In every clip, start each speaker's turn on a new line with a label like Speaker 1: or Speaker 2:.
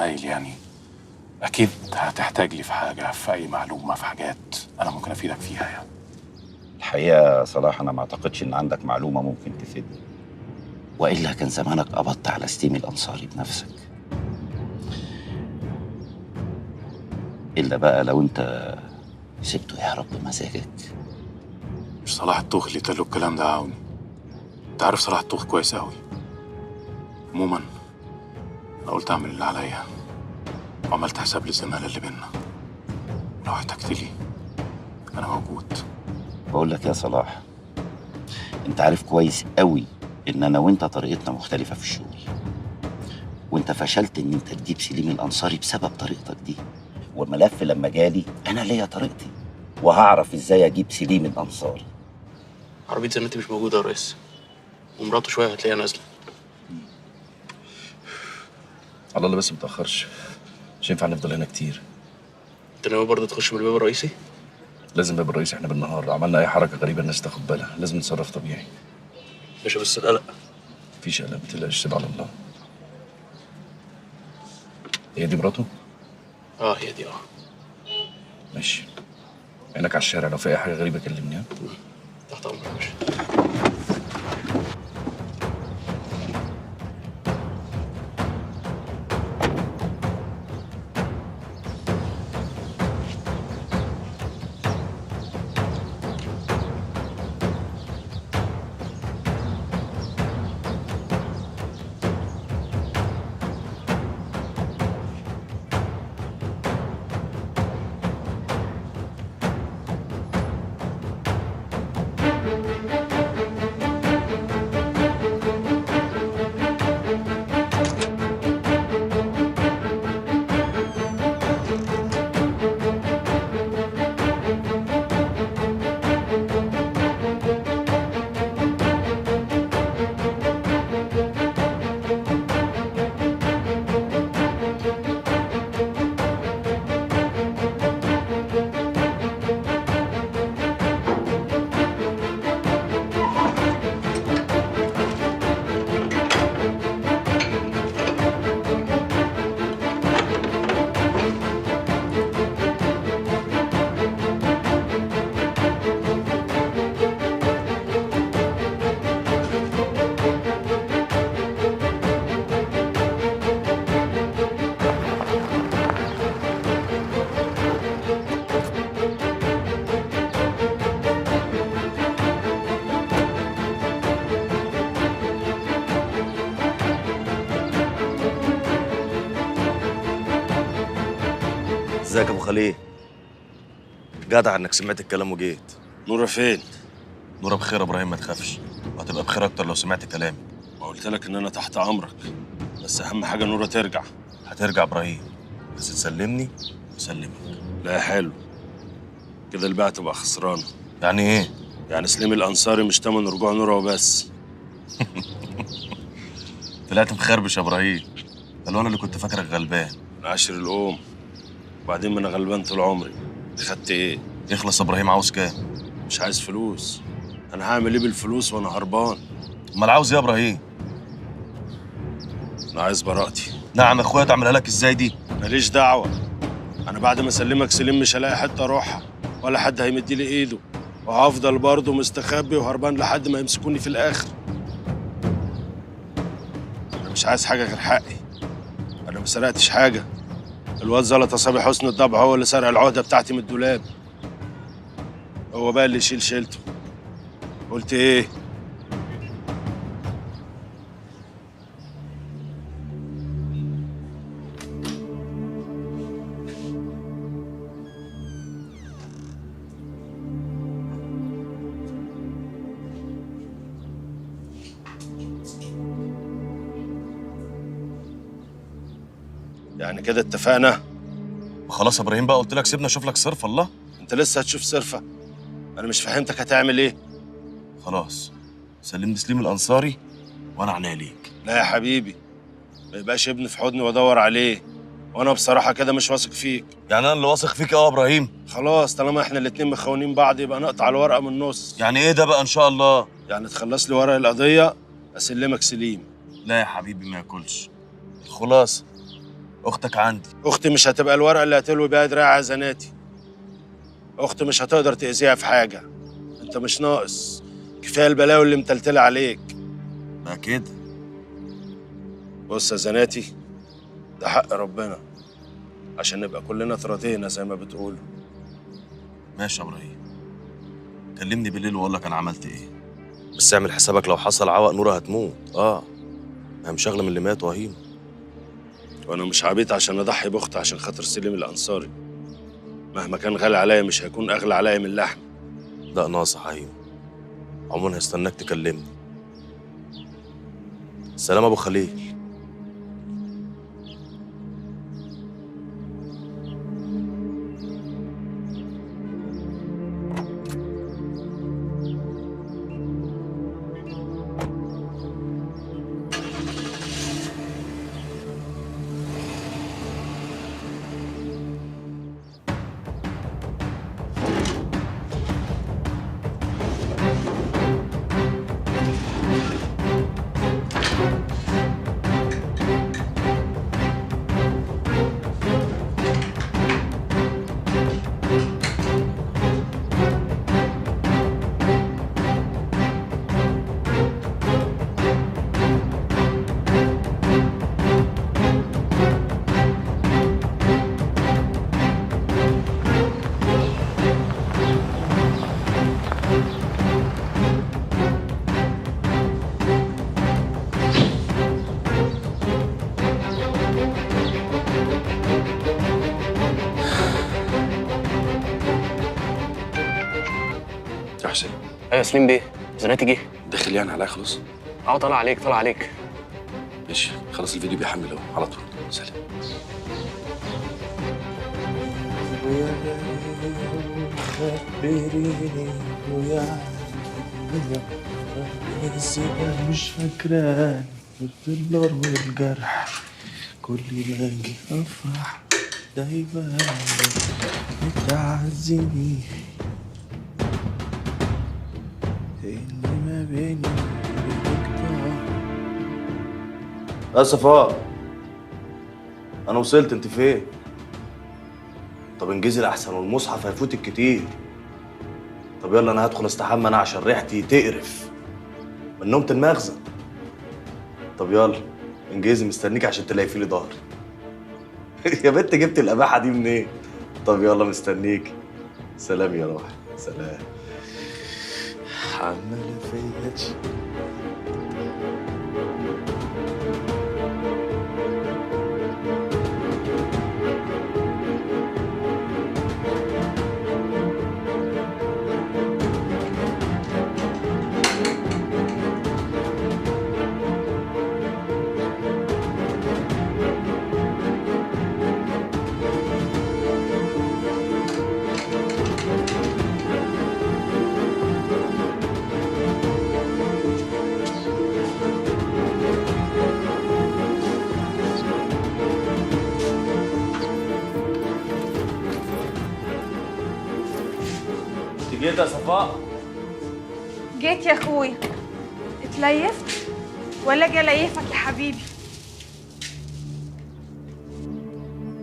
Speaker 1: زمايل يعني. اكيد هتحتاج لي في حاجه، في اي معلومه، في حاجات انا ممكن افيدك فيها يعني.
Speaker 2: الحقيقه يا صلاح انا ما اعتقدش ان عندك معلومه ممكن تفيدني، والا كان زمانك قبضت على سليم الانصاري بنفسك. الا بقى لو انت سبته يهرب بمزاجك.
Speaker 1: مش صلاح الطوخ اللي قال له الكلام ده عاوني. انت عارف صلاح الطوخ كويس قوي. عموما انا قلت اعمل اللي عليا، وعملت حساب للزماله اللي بينا. لو احتجت لي انا موجود.
Speaker 2: بقول لك يا صلاح، انت عارف كويس قوي ان انا وانت طريقتنا مختلفه في الشغل، وانت فشلت ان انت تجيب سليم الانصاري بسبب طريقتك دي. والملف لما جالي انا ليا طريقتي، وهعرف ازاي اجيب سليم الانصاري.
Speaker 3: عربية زناتي مش موجودة يا ريس، ومراته شوية هتلاقيها نازلة.
Speaker 4: على الله بس متأخرش، مش ينفع نفضل هنا كتير.
Speaker 3: انت ناوي برضه تخش من الباب الرئيسي؟
Speaker 4: لازم باب الرئيس، احنا بالنهار عملنا اي حركة غريبة الناس تاخد بالها، لازم نتصرف طبيعي.
Speaker 3: باشا بس القلق.
Speaker 4: مفيش قلق، متقلقش، سيب على الله. هي دي مراته؟
Speaker 3: اه هي دي
Speaker 4: ماشي. عينك على الشارع، لو في اي حاجة غريبة كلمني.
Speaker 3: تحت امرك يا باشا.
Speaker 5: ازيك يا ابو خليل؟ جدع انك سمعت الكلام وجيت.
Speaker 6: نورة فين؟
Speaker 5: نورة بخير يا ابراهيم، ما تخافش، وهتبقى بخير اكتر لو سمعت كلامي.
Speaker 6: ما قلت لك ان انا تحت امرك، بس اهم حاجه نورة ترجع.
Speaker 5: هترجع ابراهيم، بس تسلمني وسلمك.
Speaker 6: لا حلو كده، البيعة تبقى خسرانه.
Speaker 5: يعني ايه؟
Speaker 6: يعني سليم الانصاري مش تمن رجوع نورة وبس.
Speaker 5: طلعت مخربش يا ابراهيم، ده انا اللي كنت فاكرك غلبان.
Speaker 6: من عشر الام، وبعدين ما انا غلبان طول عمري. خدت ايه؟
Speaker 5: اخلص يا ابراهيم، عاوز كام؟
Speaker 6: مش عايز فلوس. انا هعمل ايه بالفلوس وانا هربان؟
Speaker 5: امال عاوز ايه يا ابراهيم؟
Speaker 6: انا عايز براءتي.
Speaker 5: نعم يا اخويا، تعملها لك ازاي دي؟
Speaker 6: ماليش دعوه. انا بعد ما اسلمك سليم مش هلاقي حته اروحها، ولا حد هيمدي لي ايده، وهفضل برضه مستخبي وهربان لحد ما يمسكوني في الاخر. انا مش عايز حاجه غير حقي. انا ما سرقتش حاجه. الواد زلطه صبي حسن الضبع هو اللي سرق العقده بتاعتي من الدولاب. هو بقى اللي يشيل شيلته. قلت ايه؟ يعني كده اتفقنا؟
Speaker 5: خلاص يا ابراهيم بقى، قلت لك سيبنا اشوف لك صرف. الله،
Speaker 6: انت لسه هتشوف صرفه؟ انا مش فهمتك هتعمل ايه؟
Speaker 5: خلاص سلمني سليم الانصاري وانا عناية ليك.
Speaker 6: لا يا حبيبي، ما يبقاش ابني في حضني وادور عليه، وانا بصراحه كده مش واثق فيك.
Speaker 5: يعني انا اللي واثق فيك يا ابراهيم؟
Speaker 6: خلاص طالما احنا الاتنين مخونين بعض يبقى نقطع الورقه من النص.
Speaker 5: يعني ايه ده بقى ان شاء الله؟
Speaker 6: يعني تخلص لي ورق القضيه اسلمك سليم.
Speaker 5: لا يا حبيبي ما ياكلش. الخلاصه اختك عندي.
Speaker 6: اختي مش هتبقى الورقه اللي هتلوي بيها دراعها زناتي. اختي مش هتقدر تاذيها في حاجه. انت مش ناقص، كفايه البلاوي اللي متلتله عليك.
Speaker 5: بقى كده.
Speaker 6: بص يا زناتي، ده حق ربنا عشان نبقى كلنا اتراضينا زي ما بتقولوا.
Speaker 5: ماشي يا ابراهيم، كلمني بالليل واقول لك انا عملت ايه. بس اعمل حسابك لو حصل عوق نورة هتموت. ما هي مشغله من اللي مات وهيم.
Speaker 6: وانا مش عبيط عشان اضحي باختي عشان خاطر سليم الانصاري. مهما كان غالي عليا مش هيكون اغلى عليا من اللحم.
Speaker 5: لا ناصح هيم، عموما هستناك تكلمني. سلام ابو خليل.
Speaker 4: يا حسين.
Speaker 3: ايوه سليم بيه، زناتي جه.
Speaker 4: داخل يعني عليا خلاص؟
Speaker 3: طالع عليك طالع عليك.
Speaker 4: ماشي خلاص، الفيديو بيحمل اهو على طول. سلام.
Speaker 7: مش فاكراني في النار والجرح، كل ما اجي افرح دايما بتعزني اللي ما بيني وبينك.
Speaker 5: يا صفاء، انا وصلت، انت فين؟ طب انجزي الاحسن والمصحف هيفوتك كتير. طب يلا انا هدخل استحمى انا عشان ريحتي تقرف من نومة المخزن. طب يلا انجزي، مستنيك عشان تلاقي لي ظهري. يا بنت جبت القباحه دي منين؟ طب يلا مستنيك. سلام يا روحي، سلام. عمالة فيا جيت يا صفاء؟
Speaker 8: جيت يا اخويا. اتليفت ولا اجي اليفك يا حبيبي؟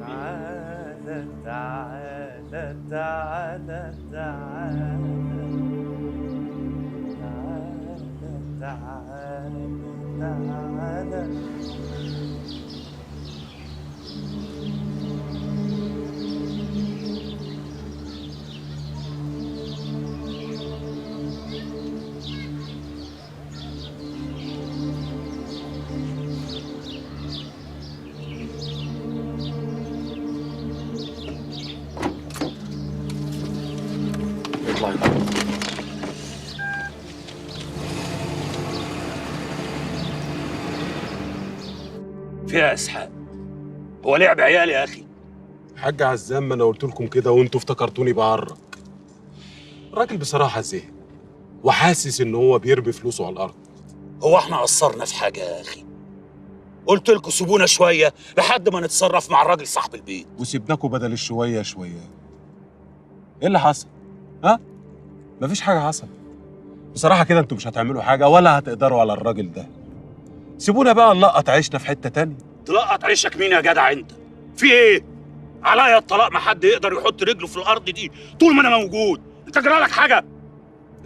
Speaker 7: تعالى تعالى تعالى تعالى تعالى تعالى تعالى.
Speaker 4: اطلعي.
Speaker 9: فيها اسحاق، هو لعب عيالي يا اخي.
Speaker 10: حاج عزام، ما انا قلت لكم كده وانتوا افتكرتوني بعرك. الراجل بصراحه زهق وحاسس ان هو بيرمي فلوسه على الارض.
Speaker 9: هو احنا قصرنا في حاجه يا اخي؟ قلت لكم سيبونا شويه لحد ما نتصرف مع الراجل صاحب البيت.
Speaker 10: وسيبناكوا بدل الشويه شويه. ايه اللي حصل؟ ها؟ مفيش حاجه حصل. بصراحه كده انتوا مش هتعملوا حاجه ولا هتقدروا على الراجل ده. سيبونا بقى نلقط عيشنا في حته تانية.
Speaker 9: تلقط عيشك مين يا جدع انت؟ في ايه؟ عليا الطلاق، ما حد يقدر يحط رجله في الارض دي طول ما انا موجود. انت جرالك حاجه؟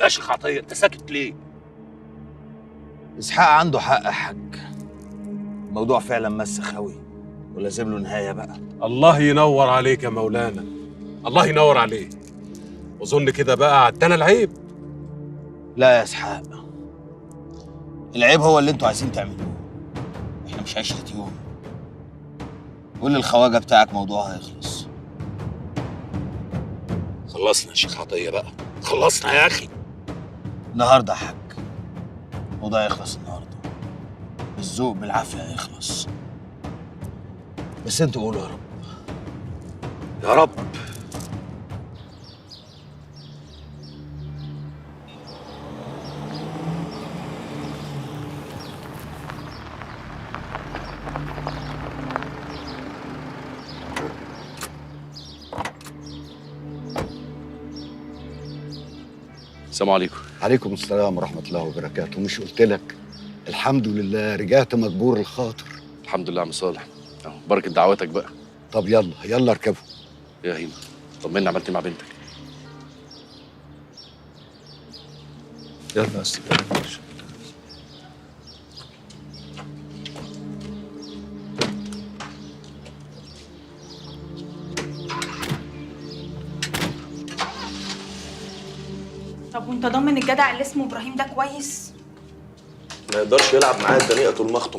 Speaker 9: يا شيخ عطيه انت ساكت ليه؟
Speaker 5: اسحاق عنده حق يا حاج. الموضوع فعلا مسخ قوي ولازم له نهايه بقى.
Speaker 10: الله ينور عليك يا مولانا، الله ينور عليك. واظن كده بقى عدنا العيب.
Speaker 5: لا يا اسحاق، العيب هو اللي انتوا عايزين تعملوه. احنا مش عشرة يوم. قول للخواجه بتاعك موضوعها هيخلص.
Speaker 9: خلصنا يا شيخ عطيه بقى، خلصنا يا اخي.
Speaker 5: النهارده يا حاج الموضوع يخلص النهارده، بالذوق بالعافيه هيخلص. بس انتوا قولوا يا رب.
Speaker 9: يا رب.
Speaker 4: السلام عليكم.
Speaker 11: عليكم السلام ورحمة الله وبركاته. مش قلت لك الحمد لله رجعت مجبور الخاطر؟
Speaker 4: الحمد لله يا عم صالح، اهو بركه دعواتك بقى.
Speaker 11: طب يلا اركبوا.
Speaker 4: يا هيما طمني عملت إيه مع بنتك؟
Speaker 11: يلا يا استاذ.
Speaker 8: طب وانت ضامن الجدع اللي اسمه ابراهيم ده كويس؟
Speaker 5: ما يقدرش يلعب معايا الدنيئه طول ما اخته